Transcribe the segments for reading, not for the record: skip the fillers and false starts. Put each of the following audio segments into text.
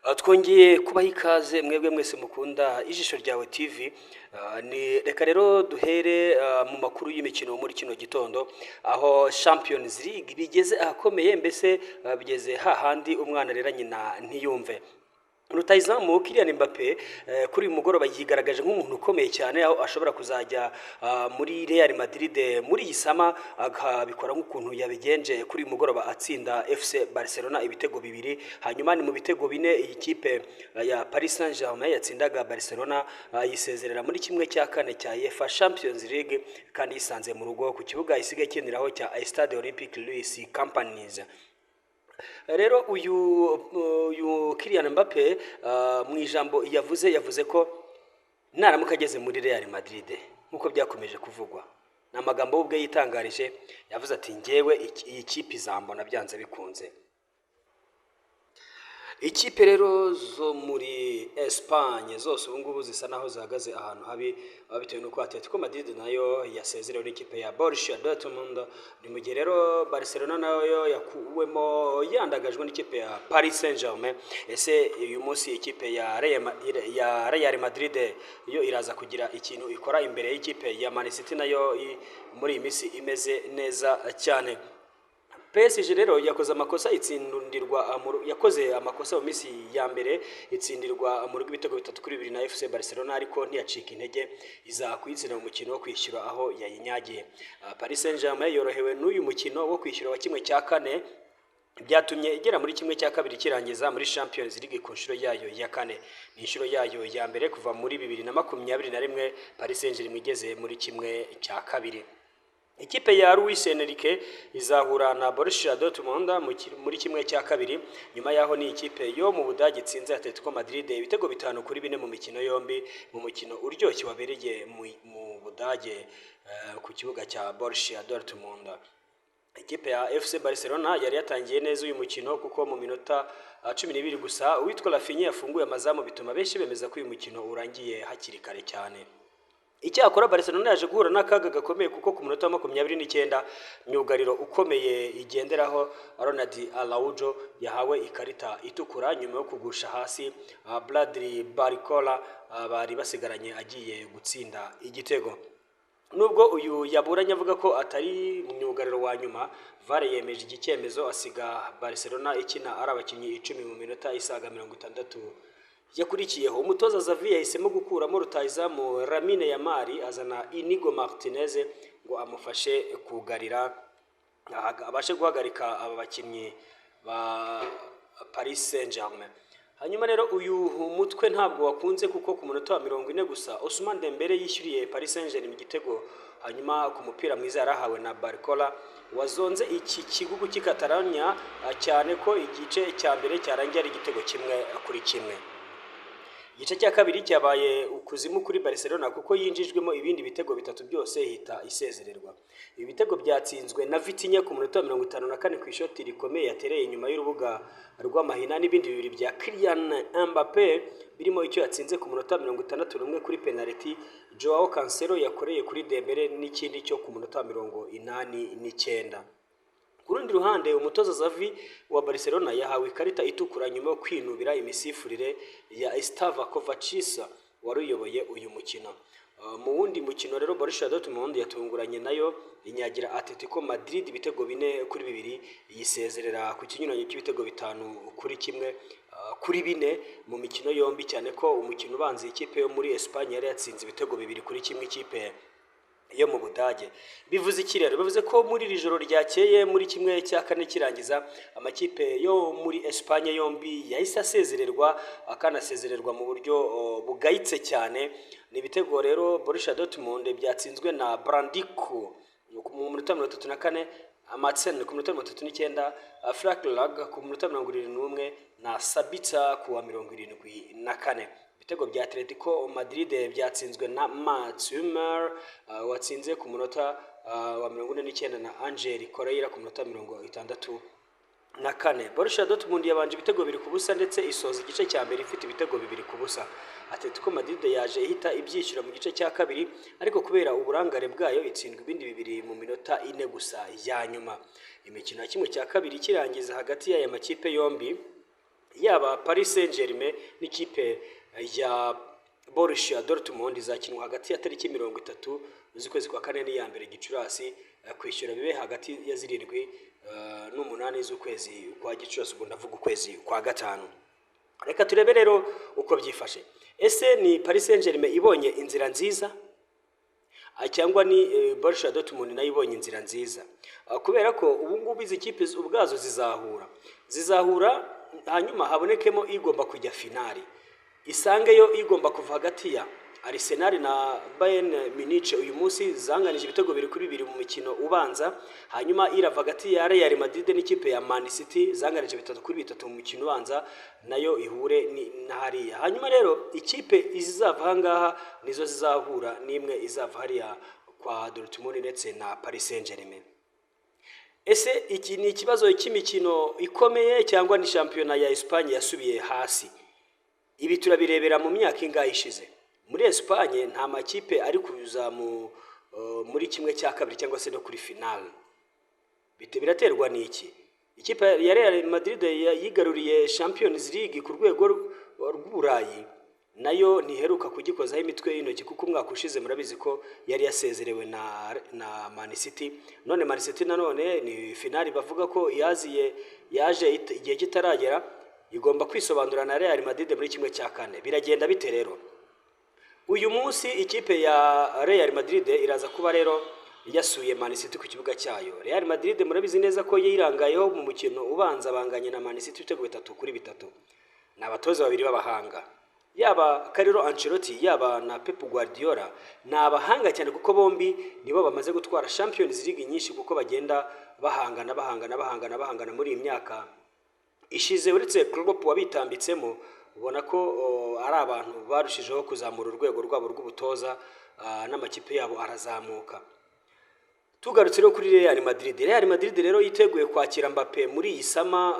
Twongeye kubaha ikaze mwebwe mwese mukunda ijisho ryawe TV. Ni reka rero duhere mu makuru y'imikino muri kino gitondo, aho Champions League bigeze ahakomeye, mbese bigeze hahandi umwana rera nyina ntiyumve. Rutahizamu Kylian Mbappe kuri uyu mugoroba yigaragaje nk'umuntu ukomeye cyane, aho ashobora kuzajya muri Real Madrid muri iyi sama, akabikora nk'ukuntu yabigenje kuri uyu mugoroba atsinda FC Barcelona ibitego bibiri. Hanyuma ni mu bitego bine iyi kipe ya Paris Saint-Germain yatsindaga Barcelona, yisezerera muri kimwe cya kane cya UEFA Champions League, kandi yisanze mu rugo ku kibuga isigaye ikiniraho cya Stade Olympique Louis Campagnes. Rero uyu Kylian Mbappe mu ijambo yavuze ko naramuka ageze muri Real Madrid nkuko byakomeje kuvugwa, ni amagambo ubwe yitangarije. Yavuze ati njyewe iyi kipe izambona byanze bikunze. Ikipe rero zo muri Espagne zose ubu ngubu zisa naho zihagaze ahantu habi, bitewe n'uko Atletico Madrid nayo yasezerewe n'ikipe ya Borussia Dortmund. Ni mu gihe rero Barcelona nayo yakuwemo yandagajwe n'ikipe ya Paris Saint-Germain. Ese uyu munsi ikipe ya Real Madrid yo iraza kugira ikintu ikora imbere y'ikipe ya Man City nayo muri iyi minsi imeze neza cyane. PSG rero yakoze amakosa yakoze amakosa mu minsi ya mbere, itsindirwa mu rugo ibitego 3-2 na FC Barcelona, ariko ntiyacika intege, iza kuyitsina mu mukino wo kwishyura aho yayinyagiye. Paris Saint-Germain yorohewe n'uyu mukino wo kwishyura wa kimwe cya kane, byatumye igera muri kimwe cya kabiri kirangiza muri Champions League ku nshuro yayo ya kane. Ni inshuro yayo ya mbere kuva muri 2021 Paris Saint-Germain igeze muri kimwe cya kabiri. Ikipe ya Luis Enrique izahura na Borussia Dortmund muri kimwe cya kabiri. Nyuma yaho ni ikipe yo mu Budage itsinze Atletico Madrid ibitego 5-4 mu mikino yombi, mu mukino uryoshye wabereye mu Budage ku kibuga cya Borussia Dortmund. Ikipe ya FC Barcelona yari yatangiye neza uyu mukino, kuko mu minota 12 gusa uwitwa Rafinha yafunguye amazamu, bituma benshi bemeza ko uyu mukino urangiye hakiri kare cyane. Icyakora Barcelona yaje guhura n'akaga gakomeye, kuko ku munota 29 myugariro ukomeye igenderaho Ronald Araujo yahawe ikarita itukura nyuma yo kugusha hasi Bradley Barcola bari basigaranye agiye gutsinda igitego. Nubwo uyu yaburanye avuga ko atari myugariro wa nyuma, VAR yemeje iki cyemezo, asiga Barcelona ikina ari abakinnyi 10 mu minota isaga 60 yakurikiyeho. Umutoza Xavi yahisemo gukuramo rutahizamu Lamine Yamal, azana Inigo Martinez ngo amufashe kugarira abashe guhagarika aba bakinnyi ba Paris Saint-Germain. Hanyuma rero uyu mutwe ntabwo wakunze, kuko ku munota wa 40 gusa Ousmane Dembele yishyuriye Paris Saint-Germain igitego, hanyuma ku mupira mwiza yarahawe na Barcola wazonze iki kigugu cy'Ikataranya cyane ko igice cya mbere cyarangiye ari igitego 1-1. Igice cya kabiri cyabaye ukuzimu kuri Barcelona, kuko yinjijwemo ibindi bitego 3 byose hita isezererwa. Ibi bitego byatsinzwe na Vitinha ku munota 54 ku ishoti rikomeye yatereye nyuma y'urubuga rw'amahina, n'ibindi bibiri bya Kylian Mbappe birimo icyo yatsinze ku munota 61 kuri penalty Joao Cancelo yakoreye kuri Dembele, n'ikindi cyo ku munota 89. Ku rundi ruhande umutoza Xavi wa Barcelona yahawe ikarita itukura nyuma yo kwinubira imisifurire ya Estava Kovacic wari uyoboye uyu mukino. Mu wundi mukino rero Borussia Dortmund yatunguranye nayo inyagira Atletico Madrid ibitego 4-2, yisezerera ku kinyuranyo cy'ibitego 5-1 kuri 4 mu mikino yombi, cyane ko umukino ubanza ikipe yo muri Espagne yari yatsinze ibitego 2-1 ikipe yo mu Budage. Bivuze iki rero? Bivuze ko muri iri joro ryakeye muri kimwe cya kane kirangiza amakipe yo muri Espagne yombi yahise asezererwa, akanasezererwa mu buryo bugayitse cyane. Ni ibitego rero Borussia Dortmund byatsinzwe na Brandico mu minota 34, Madsen ku minota 39, Flacklag ku minota 71 na Sabitzer ku wa 74. Ibitego bya Atletico Madrid byatsinzwe na Mats Hummels watsinze ku munota wa 49 na Angel Correia ku munota 64. Borussia Dortmund yabanje ibitego 2-0 ndetse isoza igice cya mbere ifite ibitego 2-0. Atletico Madrid yaje ihita ibyishyura mu gice cya kabiri, ariko kubera uburangare bwayo itsindwa ibindi 2 mu minota 4 gusa ya nyuma. Imikino ya kimwe cya kabiri kirangiza hagati y'aya makipe yombi yaba Paris Saint-Germain n'ikipe ya Borussia Dortmund izakinwa hagati ya tariki 30 z'ukwezi kwa kane n'iya mbere Gicurasi, kwishyura bibe hagati ya 7 n'umunani z'ukwezi kwa Gicurasi, ubwo ndavuga ukwezi kwa gatanu. Reka turebe rero uko byifashe. Ese ni Paris Saint-Germain ibonye inzira nziza cyangwa ni Borussia Dortmund nayo ibonye inzira nziza? Kubera ko ubu ngubu izi kipe ubwazo zizahura hanyuma habonekemo igomba kujya finali, isangeyo igomba kuva hagati ya Arsenal na Bayern Munich. Uyu munsi zanganije ibitego 2-2 mu mikino ubanza, hanyuma irava hagati ya Real Madrid n'ikipe ya Man City zanganije 3-3 mu mikino ubanza, nayo ihure na hariya. Hanyuma rero ikipe izava hangaha nizo zizahura n'imwe izava hariya kwa Dortmund ndetse na Paris Saint-Germain. Ese iki ni ikibazo cy'imikino ikomeye cyangwa ni shampiyona ya Espagne yasubiye hasi? Ibi turabirebera mu myaka ingahe ishize. Muri Espagne nta makipe ari kuza muri kimwe cya kabiri cyangwa se no kuri final. Biraterwa n'iki? Ikipe ya Real Madrid yigaruriye Champions League ku rwego rw'Uburayi, nayo ntiheruka kugikozaho imitwe y'intoki, kuko umwaka ushize murabizi ko yari yasezerewe na Man City. None Man City nanone ni finali bavuga ko yaje igihe kitaragera, igomba kwisobanura na Real Madrid muri kimwe cya kane. Biragenda bite rero? Uyu munsi ikipe ya Real Madrid iraza kuba rero yasuye Man City ku kibuga cyayo. Real Madrid murabizi neza ko yirangayeho mu mukino ubanza banganye na Man City ibitego 3-3. Ni abatoza babiri b'abahanga, yaba Carlo Ancelotti yaba na Pep Guardiola. Ni abahanga cyane kuko bombi nibo bamaze gutwara Champions League nyinshi, kuko bagenda bahangana muri iyi myaka ishize. Uretse Klopp wabitambitsemo, ubona ko ari abantu barushijeho kuzamura urwego rwabo rw'ubutoza, n'amakipe yabo arazamuka. Tugarutse rero kuri Real Madrid. Real Madrid rero yiteguye kwakira Mbappe muri iyi sama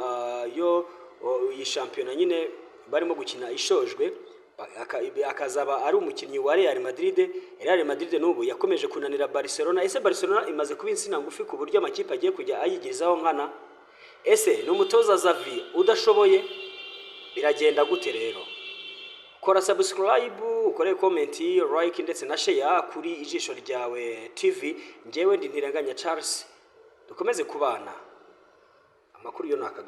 iyi shampiyona nyine barimo gukina ishojwe, akazaba ari umukinnyi wa Real Madrid. Real Madrid n'ubu yakomeje kunanira Barcelona. Ese Barcelona imaze kuba insina ngufi ku buryo amakipe agiye kujya ayigirizaho nkana? Ese ni umutoza Xavi udashoboye? Biragenda gute rero? Kora subscribe, ukore comment, like ndetse na share kuri Ijisho Ryawe TV. Njyewe ndi Ntirenganya Charles, dukomeze kubana. Amakuru yo nakagaruka.